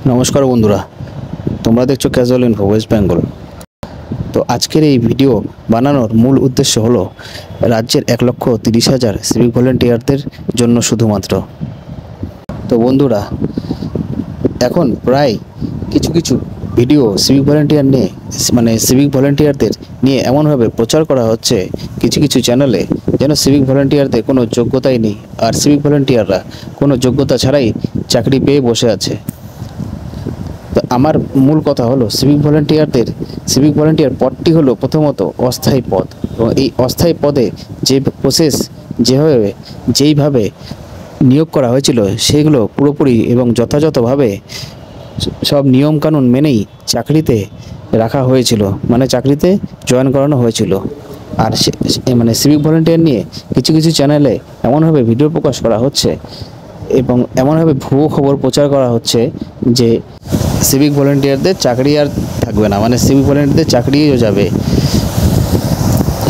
নমস্কার বন্ধুরা, তোমরা দেখছো ক্যাজুয়াল ইনফো ওয়েস্ট বেঙ্গল। তো আজকের এই ভিডিও বানানোর মূল উদ্দেশ্য হলো রাজ্যের 1,30,000 সিভিক ভলেন্টিয়ারদের জন্য শুধুমাত্র। তো বন্ধুরা, এখন প্রায় কিছু ভিডিও সিভিক ভলেন্টিয়ার নিয়ে সিভিক ভলেন্টিয়ারদের নিয়ে এমনভাবে প্রচার করা হচ্ছে কিছু চ্যানেলে, যেন সিভিক ভলেন্টিয়ারদের কোনো যোগ্যতাই নেই আর সিভিক ভলেন্টিয়াররা কোনো যোগ্যতা ছাড়াই চাকরি পেয়ে বসে আছে। তো আমার মূল কথা হলো সিভিক ভলেন্টিয়ার পদটি হলো প্রথমত অস্থায়ী পদ, এবং এই অস্থায়ী পদে যে প্রসেস যেইভাবে নিয়োগ করা হয়েছিল সেগুলো পুরোপুরি এবং যথাযথভাবে সব নিয়মকানুন মেনেই চাকরিতে রাখা হয়েছিল, চাকরিতে জয়েন করানো হয়েছিল। আর সিভিক ভলেন্টিয়ার নিয়ে কিছু চ্যানেলে এমনভাবে ভিডিও প্রকাশ করা হচ্ছে এবং এমনভাবে ভুয়ো খবর প্রচার করা হচ্ছে যে সিভিক ভলেন্টিয়ারদের চাকরি আর থাকবে না, সিভিক ভলেন্টিয়ারদের চাকরিও যাবে,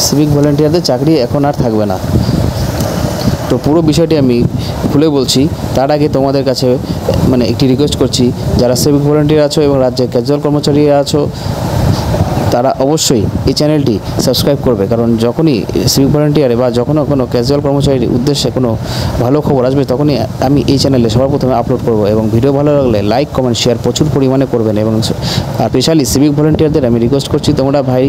সিভিক ভলেন্টিয়ারদের চাকরি এখন আর থাকবে না। তো পুরো বিষয়টি আমি খুলে বলছি। তার আগে তোমাদের কাছে একটি রিকোয়েস্ট করছি, যারা সিভিক ভলেন্টিয়ার আছো এবং রাজ্যের ক্যাজুয়াল কর্মচারী আছো, তারা অবশ্যই এই চ্যানেলটি সাবস্ক্রাইব করবে, কারণ যখনই সিভিক ভলেন্টিয়ারে বা যখনও কোনো ক্যাজুয়াল কর্মচারীর উদ্দেশ্যে কোনো ভালো খবর আসবে তখনই আমি এই চ্যানেলে সবার প্রথমে আপলোড করব। এবং ভিডিও ভালো লাগলে লাইক, কমেন্ট, শেয়ার প্রচুর পরিমাণে করবেন। এবং স্পেশালি সিভিক ভলেন্টিয়ারদের আমি রিকোয়েস্ট করছি, তোমরা ভাই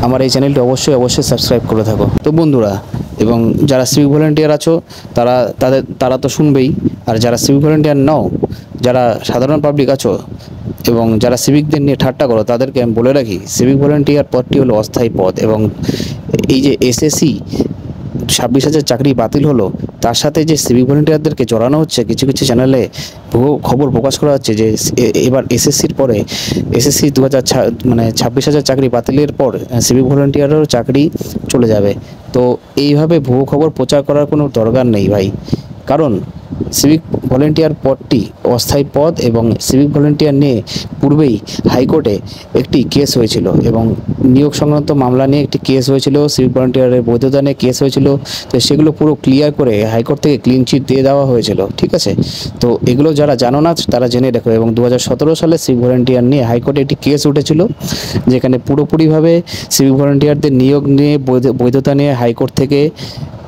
আমার এই চ্যানেলটি অবশ্যই সাবস্ক্রাইব করে থাকো। তো বন্ধুরা, এবং যারা সিভিক ভলেন্টিয়ার আছো তারা তো শুনবেই, আর যারা সিভিক ভলেন্টিয়ার নও, যারা সাধারণ পাবলিক আছো এবং যারা সিভিকদের নিয়ে ঠাট্টা করো, তাদেরকে আমি বলে রাখি, সিভিক ভলেন্টিয়ার পদটি হলো অস্থায়ী পদ। এবং এই যে এসএসসি 26,000 চাকরি বাতিল হলো, তার সাথে যে সিভিক ভলেন্টিয়ারদেরকে জড়ানো হচ্ছে, কিছু চ্যানেলে ভুয়ো খবর প্রকাশ করা হচ্ছে যে এবার এসএসসির পরে এসএসসি 26,000 চাকরি বাতিলের পর সিভিক ভলেন্টিয়ারেরও চাকরি চলে যাবে। তো এইভাবে ভুয়ো খবর প্রচার করার কোনো দরকার নেই ভাই, কারণ সিভিক ভলেন্টিয়ার পদটি অস্থায়ী পদ এবং সিভিক ভলেন্টিয়ার নিয়ে পূর্বেই হাইকোর্টে একটি কেস হয়েছিল এবং নিয়োগ সংক্রান্ত মামলা নিয়ে একটি কেস হয়েছিল, সিভিক ভলেন্টিয়ারের বৈধতা নিয়ে কেস হয়েছিল। তো সেগুলো পুরো ক্লিয়ার করে হাইকোর্ট থেকে ক্লিন চিট দিয়ে দেওয়া হয়েছিল, ঠিক আছে। তো এগুলো যারা জানো না তারা জেনে রাখো। এবং 2017 সালে সিভিক ভলেন্টিয়ার নিয়ে হাইকোর্টে একটি কেস উঠেছিল, যেখানে পুরোপুরিভাবে সিভিক ভলেন্টিয়ারদের নিয়োগ নিয়ে বৈধতা নিয়ে হাইকোর্ট থেকে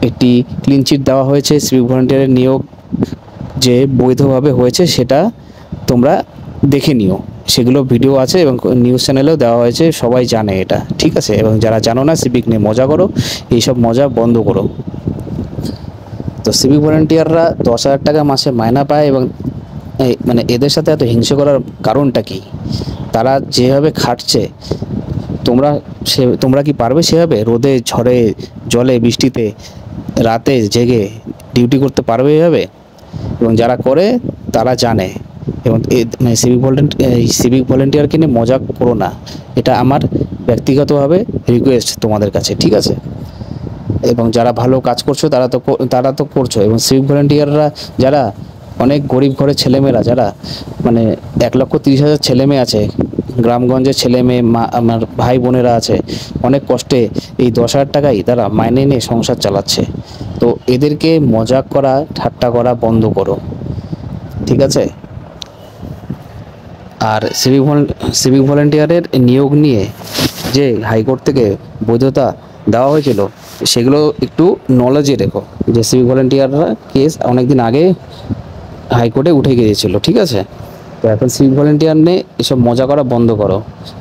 একটি ক্লিন চিট দেওয়া হয়েছে। সিভিক ভলেন্টিয়ারের নিয়োগ যে বৈধভাবে হয়েছে সেটা তোমরা দেখে নিও, সেগুলো ভিডিও আছে এবং নিউজ চ্যানেলেও দেওয়া হয়েছে, সবাই জানে এটা, ঠিক আছে। এবং যারা জানো না, সিভিক নিয়ে মজা করো, এইসব মজা বন্ধ করো। তো সিভিক ভলেন্টিয়াররা 10,000 টাকা মাসে মাইনা পায় এবং এদের সাথে এত হিংসা করার কারণটা কি? তারা যেভাবে খাটছে, তোমরা কি পারবে সেভাবে রোদে ঝড়ে জলে বৃষ্টিতে রাতে জেগে ডিউটি করতে পারবে এভাবে? এবং যারা করে তারা জানে। এবং সিভিক ভলেন্টিয়ারকে নিয়ে মজা করো না, এটা আমার ব্যক্তিগতভাবে রিকোয়েস্ট তোমাদের কাছে, ঠিক আছে। এবং যারা ভালো কাজ করছো তারা তো করছো। এবং সিভিক ভলেন্টিয়াররা যারা অনেক গরিব ঘরের ছেলেমেয়েরা, যারা 1,30,000 ছেলেমেয়ে আছে, গ্রামগঞ্জের ছেলেমেয়ে, আমার ভাই বোনেরা আছে, অনেক কষ্টে এই 10,000 টাকাই তারা মাইনে নিয়ে সংসার চালাচ্ছে। তো এদেরকে মজাক করা, ঠাট্টা করা বন্ধ করো, ঠিক আছে। আর সিভিক ভলেন্টিয়ারের নিয়োগ নিয়ে যে হাইকোর্ট থেকে বৈধতা দেওয়া হয়েছিল, সেগুলো একটু নলেজে রেখো, যে সিভিক ভলেন্টিয়াররা কেস অনেকদিন আগে হাইকোর্টে উঠে গিয়েছিল, ঠিক আছে। তো এখন সিভিক ভলেন্টিয়ার নিয়ে এসব মজা করা বন্ধ করো।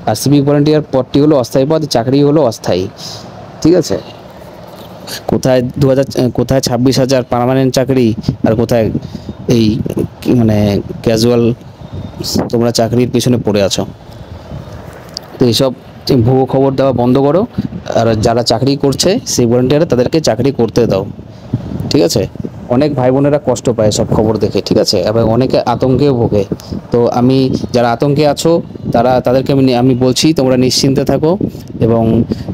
আর সিভিক ভলেন্টিয়ার পদটি হলো অস্থায়ী পদ, চাকরি হলো অস্থায়ী, ঠিক আছে। কোথায় 26,000 পার্মানেন্ট চাকরি, আর কোথায় এই ক্যাজুয়াল তোমরা চাকরির পিছনে পড়ে আছো। তো এইসব ভুয়ো খবর দেওয়া বন্ধ করো। আর যারা চাকরি করছে সেই ভলেন্টিয়ার, তাদেরকে চাকরি করতে দাও, ঠিক আছে। অনেক ভাই বোনেরা কষ্ট পায় সব খবর দেখে, ঠিক আছে, এবং অনেকে আতঙ্কেও ভোগে। তো যারা আতঙ্কে আছো তাদেরকে আমি বলছি, তোমরা নিশ্চিন্তে থাকো। এবং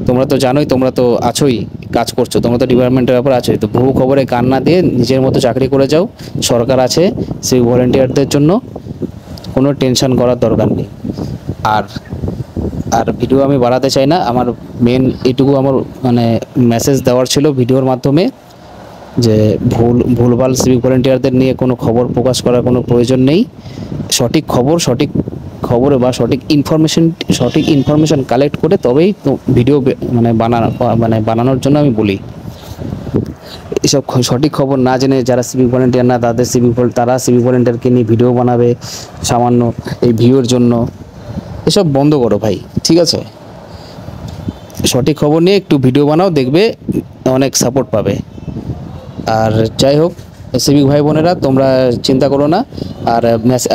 তোমরা তো জানোই, তোমরা তো আছোই, কাজ করছো, তোমরা তো ডিপার্টমেন্টের ব্যাপারে আছোই। তো ভুয়ো খবরে কান না দিয়ে নিজের মতো চাকরি করে যাও, সরকার আছে সেই ভলেন্টিয়ারদের জন্য, কোনো টেনশন করার দরকার নেই। আর ভিডিও আমি বাড়াতে চাই না, আমার মেন এটুকু আমার মেসেজ দেওয়ার ছিল ভিডিওর মাধ্যমে, যে ভুলভাল সিভিক ভলেন্টিয়ারদের নিয়ে কোনো খবর প্রকাশ করার কোনো প্রয়োজন নেই। সঠিক খবর বা সঠিক ইনফরমেশন কালেক্ট করে তবেই তো ভিডিও বানানোর জন্য আমি বলি। এসব সঠিক খবর না জেনে যারা সিভিক ভলেন্টিয়ার না তারা সিভিক ভলেন্টিয়ারকে নিয়ে ভিডিও বানাবে সামান্য এই ভিউর জন্য, এসব বন্ধ করো ভাই, ঠিক আছে? সঠিক খবর নিয়ে একটু ভিডিও বানাও, দেখবে অনেক সাপোর্ট পাবে। আর যাই হোক সিভিক ভাই বোনেরা, তোমরা চিন্তা করো না। আর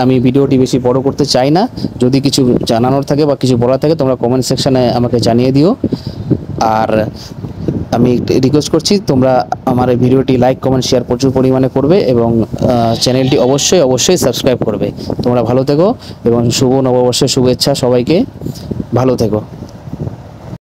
আমি ভিডিওটি বেশি বড় করতে চাই না। যদি কিছু জানানোর থাকে বা কিছু বলার থাকে তোমরা কমেন্ট সেকশানে আমাকে জানিয়ে দিও। আর আমি রিকোয়েস্ট করছি তোমরা আমার এই ভিডিওটি লাইক কমেন্ট শেয়ার প্রচুর পরিমাণে করবে এবং চ্যানেলটি অবশ্যই সাবস্ক্রাইব করবে। তোমরা ভালো থেকো এবং শুভ নববর্ষের শুভেচ্ছা সবাইকে। ভালো থেকো।